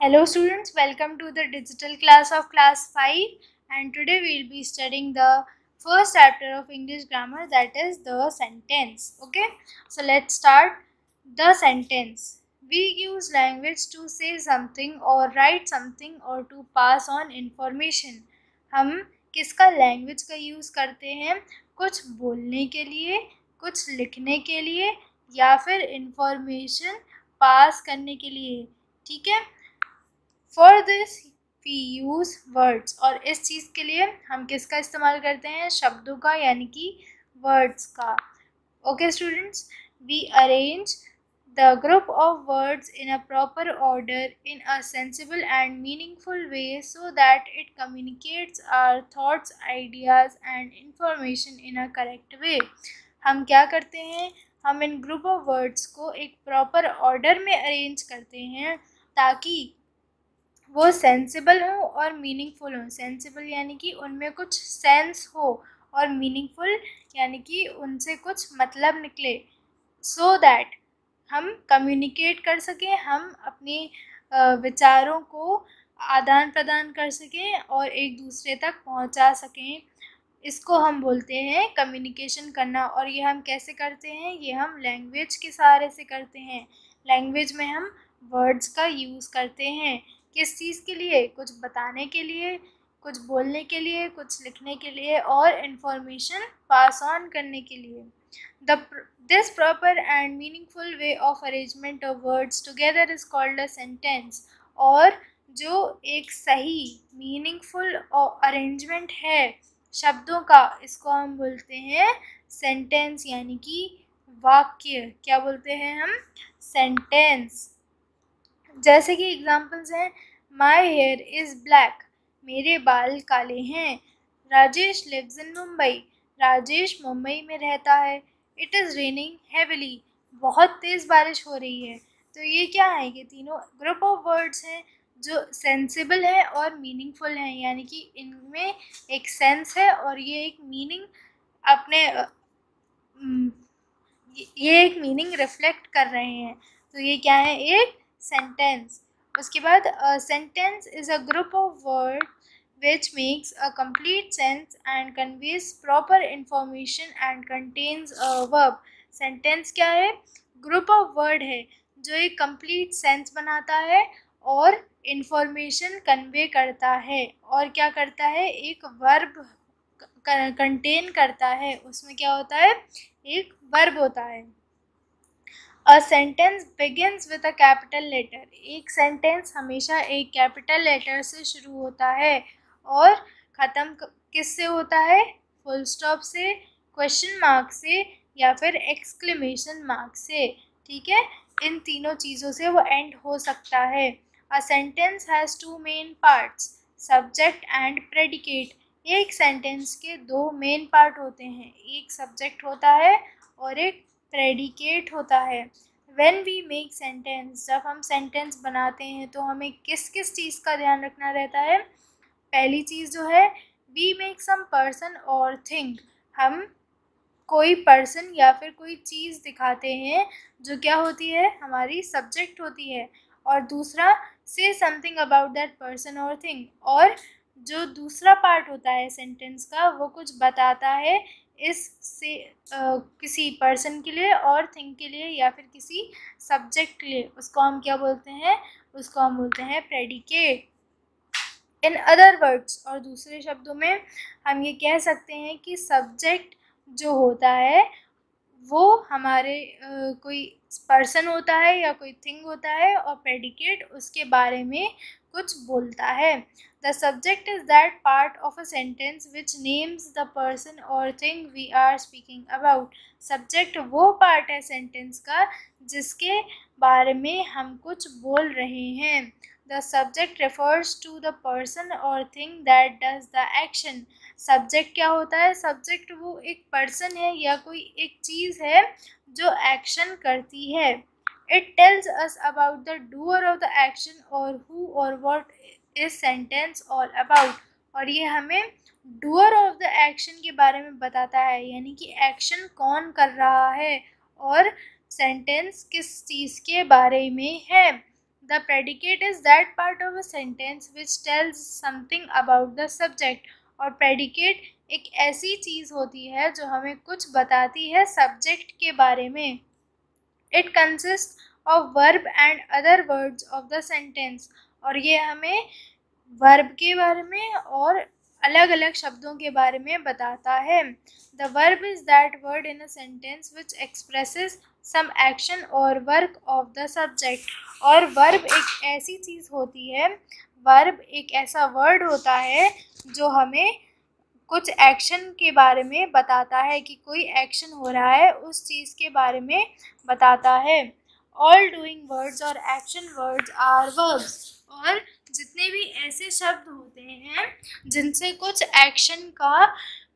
Hello students, welcome to the digital class of class 5 and today we will be studying the first chapter of English grammar, that is the sentence. Okay, so let's start. The sentence. We use language to say something or write something or to pass on information. हम किसका language का use करते हैं? कुछ बोलने के लिए, कुछ लिखने के लिए या फिर इंफॉर्मेशन पास करने के लिए. ठीक है. For this we use words, और इस चीज़ के लिए हम किसका इस्तेमाल करते हैं? शब्दों का, यानी कि वर्ड्स का. Okay students, we arrange the group of words in a proper order in a sensible and meaningful way so that it communicates our thoughts, ideas and information in a correct way. हम क्या करते हैं? हम इन group of words को एक proper order में arrange करते हैं ताकि वो सेंसिबल हो और मीनिंगफुल हो. सेंसिबल यानी कि उनमें कुछ सेंस हो और मीनिंगफुल यानी कि उनसे कुछ मतलब निकले, सो दैट हम कम्युनिकेट कर सकें, हम अपने विचारों को आदान प्रदान कर सकें और एक दूसरे तक पहुंचा सकें. इसको हम बोलते हैं कम्युनिकेशन करना. और ये हम कैसे करते हैं? ये हम लैंग्वेज के सहारे से करते हैं. लैंग्वेज में हम वर्ड्स का यूज़ करते हैं. किस चीज़ के लिए? कुछ बताने के लिए, कुछ बोलने के लिए, कुछ लिखने के लिए और इन्फॉर्मेशन पास ऑन करने के लिए. This proper and meaningful way of arrangement of words together is called a sentence. और जो एक सही मीनिंगफुल अरेंजमेंट है शब्दों का, इसको हम बोलते हैं सेंटेंस, यानी कि वाक्य. क्या बोलते हैं हम? सेंटेंस. जैसे कि एग्जाम्पल्स हैं, माई हेयर इज़ ब्लैक, मेरे बाल काले हैं. राजेश लिव्स इन मुंबई, राजेश मुंबई में रहता है. इट इज़ रेनिंग हेविली, बहुत तेज़ बारिश हो रही है. तो ये क्या है? ये तीनों ग्रुप ऑफ वर्ड्स हैं जो सेंसिबल है और मीनिंगफुल हैं, यानी कि इनमें एक सेंस है और ये एक मीनिंग अपने ये एक मीनिंग रिफ्लेक्ट कर रहे हैं. तो ये क्या है? एक सेंटेंस. उसके बाद sentence is a group of word which makes a complete sense and conveys proper information and contains a verb. Sentence क्या है? Group of word है जो एक complete sense बनाता है और information convey करता है. और क्या करता है? एक verb contain करता है. उसमें क्या होता है? एक verb होता है. A sentence begins with a capital letter. एक sentence हमेशा एक capital letter से शुरू होता है और ख़त्म किससे होता है? फुल स्टॉप से, क्वेश्चन मार्क से या फिर एक्सक्लेमेशन मार्क से. ठीक है, इन तीनों चीज़ों से वो एंड हो सकता है. A sentence has two main parts, subject and predicate. एक सेंटेंस के दो मेन पार्ट होते हैं, एक सब्जेक्ट होता है और एक प्रेडिकेट होता है. When we make sentence, जब हम सेंटेंस बनाते हैं तो हमें किस किस चीज़ का ध्यान रखना रहता है? पहली चीज़ जो है, वी मेक सम पर्सन और थिंग. हम कोई पर्सन या फिर कोई चीज़ दिखाते हैं जो क्या होती है? हमारी सब्जेक्ट होती है. और दूसरा, से समथिंग अबाउट दैट पर्सन और थिंग. और जो दूसरा पार्ट होता है सेंटेंस का, वो कुछ बताता है इससे किसी पर्सन के लिए और थिंग के लिए या फिर किसी सब्जेक्ट के लिए. उसको हम क्या बोलते हैं? उसको हम बोलते हैं प्रेडिकेट. इन अदर वर्ड्स, और दूसरे शब्दों में हम ये कह सकते हैं कि सब्जेक्ट जो होता है वो हमारे कोई पर्सन होता है या कोई थिंग होता है और प्रेडिकेट उसके बारे में कुछ बोलता है. The subject is that part of a sentence which names the person और thing we are speaking about. Subject वो पार्ट है सेंटेंस का जिसके बारे में हम कुछ बोल रहे हैं. The subject refers to the person or thing that does the action. Subject क्या होता है? सब्जेक्ट वो एक पर्सन है या कोई एक चीज़ है जो एक्शन करती है. It tells us about the doer of the action or who or what is sentence all about. और ये हमें doer of the action के बारे में बताता है, यानी कि एक्शन कौन कर रहा है और सेंटेंस किस चीज़ के बारे में है. The predicate is that part of a sentence which tells something about the subject. और प्रेडिकेट एक ऐसी चीज़ होती है जो हमें कुछ बताती है सब्जेक्ट के बारे में। It consist of verb and other words of the sentence. और ये हमें वर्ब के बारे में और अलग अलग शब्दों के बारे में बताता है। The verb is that word in a sentence which expresses some action और वर्क ऑफ द सब्जेक्ट। और वर्ब एक ऐसी चीज़ होती है, वर्ब एक ऐसा वर्ड होता है जो हमें कुछ एक्शन के बारे में बताता है कि कोई एक्शन हो रहा है, उस चीज़ के बारे में बताता है। ऑल डूइंग वर्ड्स और एक्शन वर्ड्स आर वर्ब्स। और जितने भी ऐसे शब्द होते हैं जिनसे कुछ एक्शन का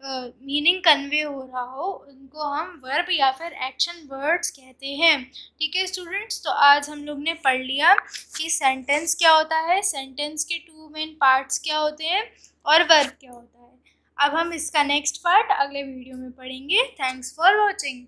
मीनिंग कन्वे हो रहा हो, उनको हम वर्ब या फिर एक्शन वर्ड्स कहते हैं। ठीक है स्टूडेंट्स, तो आज हम लोग ने पढ़ लिया कि सेंटेंस क्या होता है, सेंटेंस के टू मेन पार्ट्स क्या होते हैं और वर्ब क्या होता है। अब हम इसका नेक्स्ट पार्ट अगले वीडियो में पढ़ेंगे। Thanks for watching.